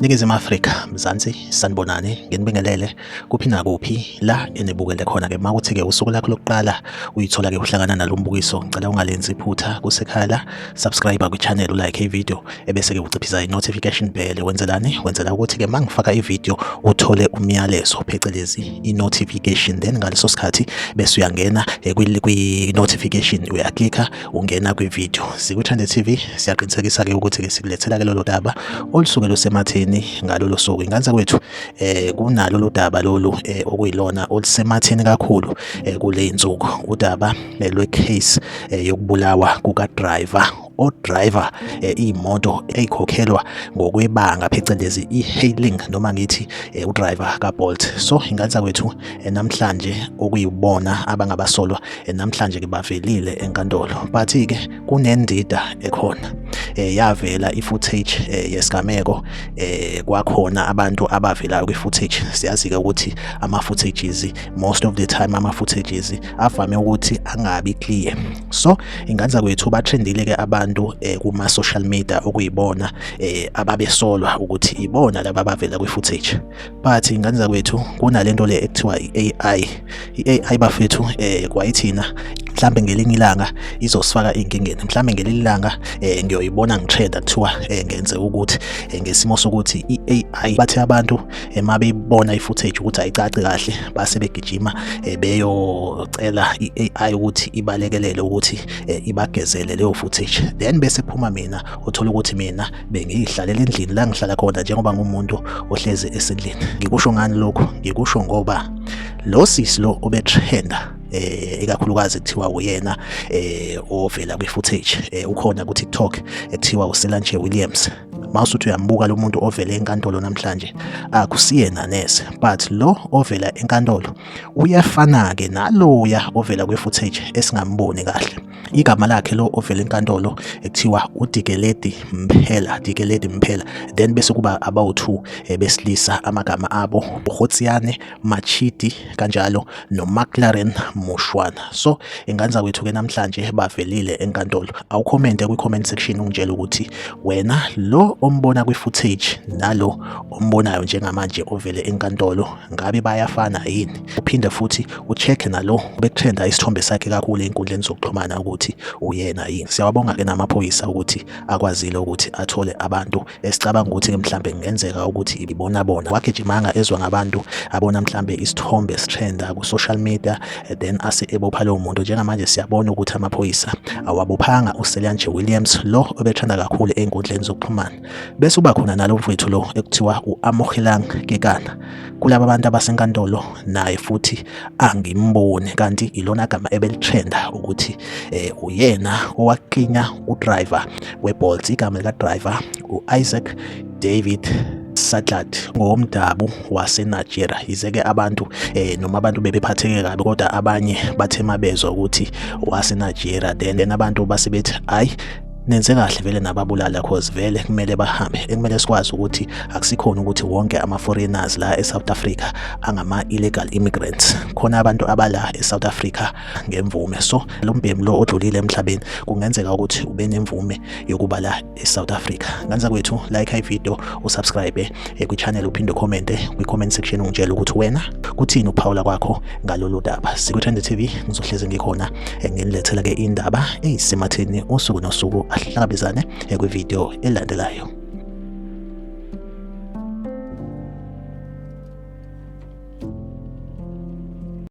Ningizimu Afrika, Mzansi, sanibonani, nginibingelele kuphi nakuphi la enibukele khona-ke. Uma kuthi-ke usuku lakho lokuqala uyithola-ke uhlangana nalo mbukiso, ngicela ungalenzi iphutha kusekhaya la, subscribe kwi-channel, ulike ivideo, ebese-ke uciphisa i-notification bell. Wenzela ukuthi-ke uma ngifaka ivideo uthole umyalezo phecelezi i-notification, then ngaleso sikhathi bese uyangena kwi-notification, uyaklikha ungena kwivideo. Zikwi-Trend TV siyaqinisekisa-ke ukuthi-ke sikulethela-ke lolo daba olusuke lusematheni ngalolo suku. Ingane kwethu kunalo lo daba lolu okuyilona olusematheni kakhulu kule insuku, udaba lwe-case yokubulawa kuka-driver. O-driver imoto eyikhokhelwa ngokwebanga phecelezi e-hailing noma ngithi u-driver ka-Bolt. So ingane kwethu namhlanje okuyibona abangabasolwa namhlanje-ke bavelile enkantolo, but-ke kunendida ekhona yavela i-footage yesigameko. Kwakhona abantu abavelayo kwi-footage. Siyazi-ke ukuthi ama-footages most of the time ama-footages avame ukuthi angabi clear. So ingane kwethu batrendile-ke abantu kuma-social media okuyibona ababesolwa ukuthi ibona laba abavela kwi-footage, but ingane kwethu kunalento le ekuthiwa i-AI. I-AI bafethu kwayithina mhlambe ngelinye ilanga izosifaka inkingeni, mhlambe ngelinye ilanga ngiyoyibona ngitrenda kuthiwa ngenze ukuthi ngesimo sokuthi i-AI bathe abantu mabeyibona i-footage ukuthi ayicaci kahle base begijima beyocela i-AI ukuthi ibalekelele ukuthi ibagezele leyo footage, then bese kuphuma mina uthola ukuthi mina bengiyihlalela endlini la ngihlala khona njengoba ngumuntu ohlezi esendlini. Ngikusho ngani lokho? Ngikusho ngoba lo sisi lo obetrenda ikakhulukazi kuthiwa uyena ovela kwi-footage ukhona ku-TikTok ekuthiwa uSelanche Williams. Mawusuthi uyambuka lo muntu ovela enkantolo namhlanje akusiyena nese, but lo ovela enkantolo uyafana-ke naloya ovela kwi-footage esingamboni kahle. Igama lakhe lo ovela enkantolo ekuthiwa uDikeledi Mphela, Dikeledi Mphela, then bese kuba abawu-2 besilisa, amagama abo uGotsiane Machidi kanjalo noMcLaren Mushwana. So ingane zakwethu-ke namhlanje bavelile enkantolo. Awukhomente kwi-comment section ungitshela ukuthi wena lo ombona kwi-footage nalo ombonayo njengamanje ovele enkantolo ngabe bayafana yini? Uphinde futhi ucheck nalo betrenda isithombe sakhe kakhulu einkundleni zokuxhumana ukuthi uyena yini. Siyawabonga-ke namaphoyisa ukuthi akwazile ukuthi athole abantu esicabanga ukuthi mhlambe kungenzeka ukuthi ibona wakejimanga ezwa ngabantu abona mhlambe isithombe sitrenda ku-social media, then ase ebopha lowo muntu. Njengamanje siyabona ukuthi amaphoyisa awabophanga uSelanche Williams lo obetrenda kakhulu einkundleni zokuxhumana. Bese uba khona nalo mfowethu lo ekuthiwa u-Amogelang Kekana. Kulaba abantu abasenkantolo naye futhi angimboni, kanti ilona gama ebelitrenda ukuthi uyena owaklinya u-driver we-Bolt. Igama lika-driver u-Isaac David Sattlat, ngomdabu waseNigeria. Yize-ke abantu noma abantu bebephatheke kabi, kodwa abanye bathe mabezwa ukuthi waseNigeria, then abantu basebethi hayi nenze kahle vele nababulala, cause vele kumele bahambe. Ekumele sikwazi ukuthi akusikhona ukuthi wonke ama-foreigners la eSouth Africa angama-illegal immigrants. Khona abantu abala eSouth Africa ngemvume. So lo mbhemu lo odlulile emhlabeni kungenzeka ukuthi ube nemvume yokuba la eSouth Africa. Ngani kwethu, like ivideo, usubscribe kwi-channel, uphinde ucommente kwi-comment section ungitshela ukuthi wena kuthini ukuphawula kwakho ngalolu daba. Sikwi-Trend TV ngizohleze ngikhona nginilethela-ke indaba eyisematheni usuku nosuku. Ahlangabezane kwivideo elandelayo.